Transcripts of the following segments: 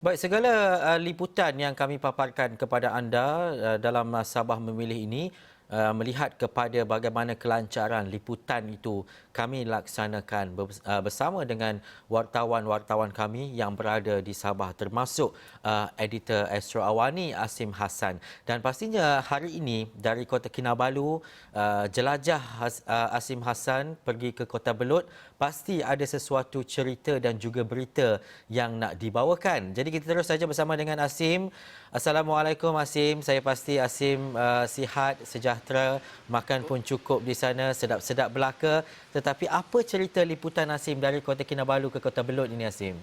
Baik, segala liputan yang kami paparkan kepada anda dalam Sabah Memilih ini melihat kepada bagaimana kelancaran liputan itu kami laksanakan bersama dengan wartawan-wartawan kami yang berada di Sabah, termasuk editor Astro Awani Asim Hassan. Dan pastinya hari ini dari Kota Kinabalu, jelajah Asim Hassan pergi ke Kota Belud, pasti ada sesuatu cerita dan juga berita yang nak dibawakan. Jadi kita terus saja bersama dengan Asim. Assalamualaikum Asim. Saya pasti Asim sihat, sejahtera, makan pun cukup di sana, sedap-sedap belaka. Tetapi apa cerita liputan Asim dari Kota Kinabalu ke Kota Belud ini Asim?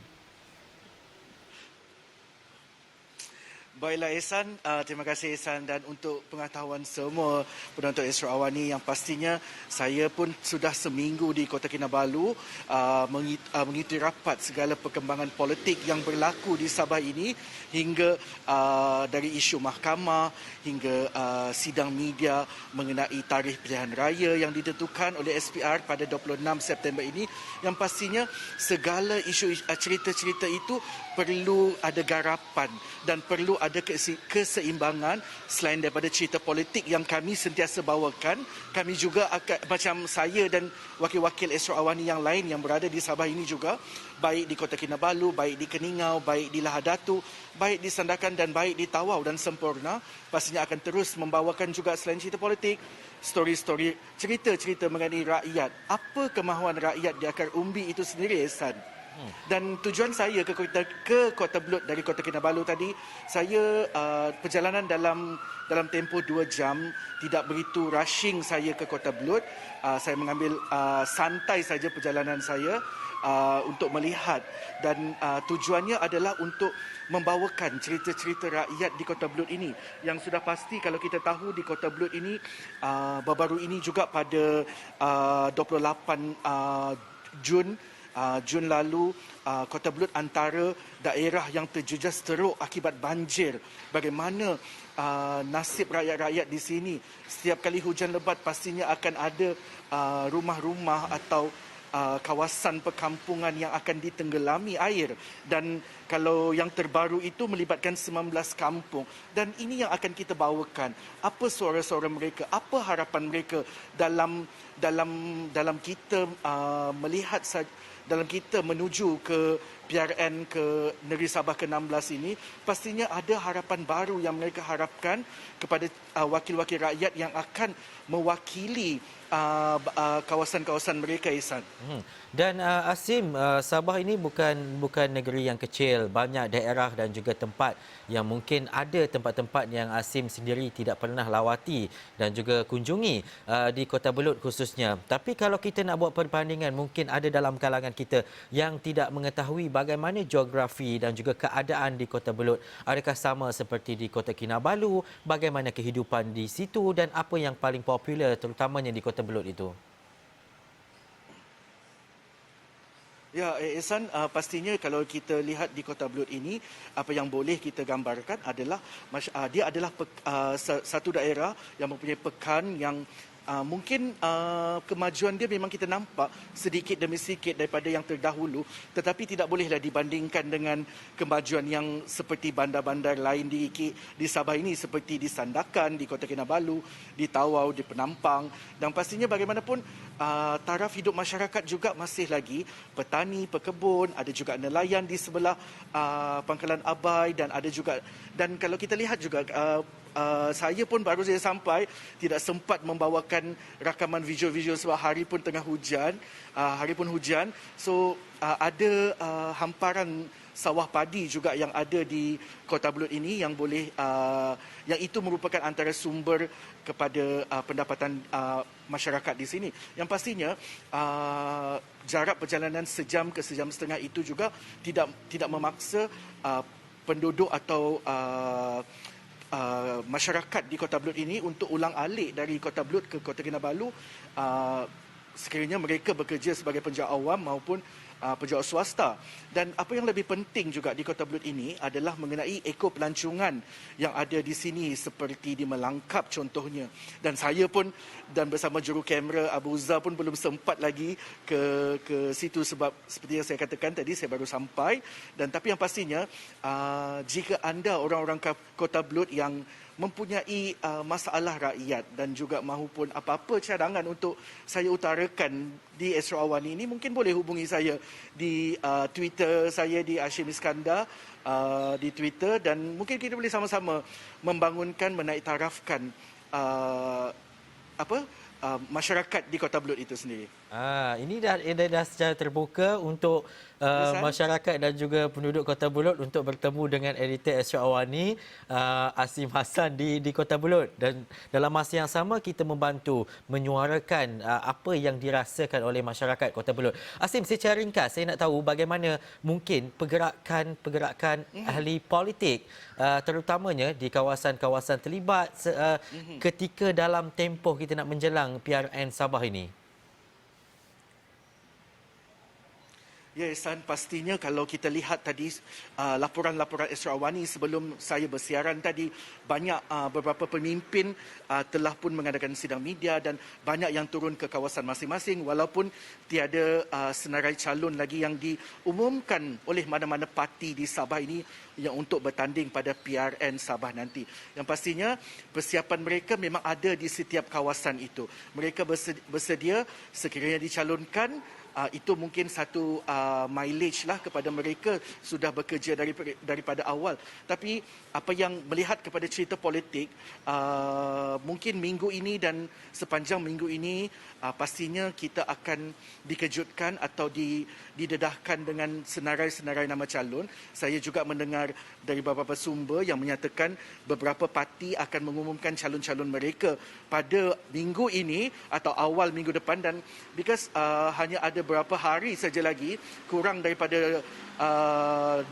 Baiklah Ehsan, terima kasih Ehsan, dan untuk pengetahuan semua penonton Astro Awani yang pastinya saya pun sudah seminggu di Kota Kinabalu mengikuti rapat segala perkembangan politik yang berlaku di Sabah ini, hingga dari isu mahkamah hingga sidang media mengenai tarikh pilihan raya yang ditentukan oleh SPR pada 26 September ini, yang pastinya segala isu cerita-cerita itu perlu ada garapan dan perlu ada keseimbangan. Selain daripada cerita politik yang kami sentiasa bawakan, kami juga akan, macam saya dan wakil-wakil Astro Awani yang lain yang berada di Sabah ini juga, baik di Kota Kinabalu, baik di Keningau, baik di Lahadatu, baik di Sandakan dan baik di Tawau dan Semporna, pastinya akan terus membawakan juga selain cerita politik, story-story, cerita-cerita mengenai rakyat. Apa kemahuan rakyat di akar umbi itu sendiri, Ehsan? Dan tujuan saya ke Kota Belud dari Kota Kinabalu tadi, saya perjalanan dalam tempoh 2 jam, tidak begitu rushing saya ke Kota Belud. Saya mengambil santai saja perjalanan saya untuk melihat, dan tujuannya adalah untuk membawakan cerita-cerita rakyat di Kota Belud ini. Yang sudah pasti kalau kita tahu di Kota Belud ini baru-baru ini juga pada 28 Jun Jun lalu, Kota Belud antara daerah yang terjejas teruk akibat banjir. Bagaimana nasib rakyat-rakyat di sini? Setiap kali hujan lebat pastinya akan ada rumah-rumah atau kawasan perkampungan yang akan ditenggelami air. Dan kalau yang terbaru itu melibatkan 19 kampung. Dan ini yang akan kita bawakan. Apa suara-suara mereka? Apa harapan mereka dalam kita melihat dalam kita menuju ke PRN ke Negeri Sabah ke-16 ini, pastinya ada harapan baru yang mereka harapkan kepada wakil-wakil rakyat yang akan mewakili kawasan-kawasan mereka, Ihsan. Dan Asim, Sabah ini bukan negeri yang kecil, banyak daerah dan juga tempat yang mungkin ada tempat-tempat yang Asim sendiri tidak pernah lawati dan juga kunjungi di Kota Belud khususnya. Tapi kalau kita nak buat perbandingan, mungkin ada dalam kalangan kita yang tidak mengetahui bagaimana geografi dan juga keadaan di Kota Belud. Adakah sama seperti di Kota Kinabalu? Bagaimana kehidupan di situ dan apa yang paling popular terutamanya di Kota Belud itu? Ya, Ehsan, pastinya kalau kita lihat di Kota Belud ini, apa yang boleh kita gambarkan adalah dia adalah satu daerah yang mempunyai pekan yang mungkin kemajuan dia memang kita nampak sedikit demi sedikit daripada yang terdahulu, tetapi tidak bolehlah dibandingkan dengan kemajuan yang seperti bandar-bandar lain di Sabah ini, seperti di Sandakan, di Kota Kinabalu, di Tawau, di Penampang. Dan pastinya bagaimanapun taraf hidup masyarakat juga masih lagi petani, pekebun, ada juga nelayan di sebelah Pangkalan Abai, dan ada juga, dan kalau kita lihat juga saya pun baru saja sampai, tidak sempat membawakan rakaman video-video sebab hari pun tengah hujan, so ada hamparan sawah padi juga yang ada di Kota Belud ini yang boleh yang itu merupakan antara sumber kepada pendapatan masyarakat di sini. Yang pastinya jarak perjalanan sejam ke sejam setengah itu juga tidak memaksa penduduk atau masyarakat di Kota Belud ini untuk ulang-alik dari Kota Belud ke Kota Kinabalu sekiranya mereka bekerja sebagai penjawat awam maupun pejabat swasta. Dan apa yang lebih penting juga di Kota Belud ini adalah mengenai eko pelancongan yang ada di sini seperti di Melangkap contohnya. Dan saya pun dan bersama juru kamera Abu Zah pun belum sempat lagi ke situ sebab seperti yang saya katakan tadi saya baru sampai. Dan tapi yang pastinya jika anda orang-orang Kota Belud yang mempunyai masalah rakyat dan juga mahupun apa-apa cadangan untuk saya utarakan di Esra Awani ini, mungkin boleh hubungi saya di Twitter saya di Hashim Iskandar di Twitter, dan mungkin kita boleh sama-sama membangunkan, menaiktarafkan masyarakat di Kota Belud itu sendiri. Ini dah secara terbuka untuk masyarakat dan juga penduduk Kota Belud untuk bertemu dengan editor Esra Awani, Asim Hassan di Kota Belud, dan dalam masa yang sama kita membantu menyuarakan apa yang dirasakan oleh masyarakat Kota Belud. Asim, secara ringkas saya nak tahu bagaimana mungkin pergerakan ahli politik terutamanya di kawasan-kawasan terlibat ketika dalam tempoh kita nak menjelang PRN Sabah ini. Ya, Ihsan, pastinya kalau kita lihat tadi laporan-laporan Esra Awani sebelum saya bersiaran tadi, banyak beberapa pemimpin telah pun mengadakan sidang media dan banyak yang turun ke kawasan masing-masing walaupun tiada senarai calon lagi yang diumumkan oleh mana-mana parti di Sabah ini yang untuk bertanding pada PRN Sabah nanti. Yang pastinya persiapan mereka memang ada di setiap kawasan itu. Mereka bersedia sekiranya dicalonkan, itu mungkin satu mileage lah kepada mereka sudah bekerja daripada awal. Tapi apa yang melihat kepada cerita politik, mungkin minggu ini dan sepanjang minggu ini pastinya kita akan dikejutkan atau didedahkan dengan senarai-senarai nama calon. Saya juga mendengar dari beberapa sumber yang menyatakan beberapa parti akan mengumumkan calon-calon mereka pada minggu ini atau awal minggu depan, dan because hanya ada berapa hari saja lagi, kurang daripada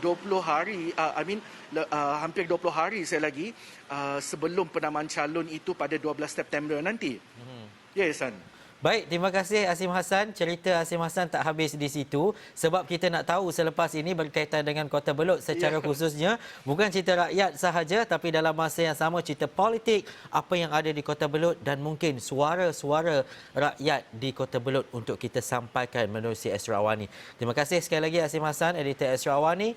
20 hari, hampir 20 hari saya lagi sebelum penamaan calon itu pada 12 September nanti. Ya, Ihsan. Baik, terima kasih Asim Hassan. Cerita Asim Hassan tak habis di situ sebab kita nak tahu selepas ini berkaitan dengan Kota Belud secara khususnya, bukan cerita rakyat sahaja tapi dalam masa yang sama cerita politik, apa yang ada di Kota Belud dan mungkin suara-suara rakyat di Kota Belud untuk kita sampaikan menerusi Esra Awani. Terima kasih sekali lagi Asim Hassan, editor Esra Awani.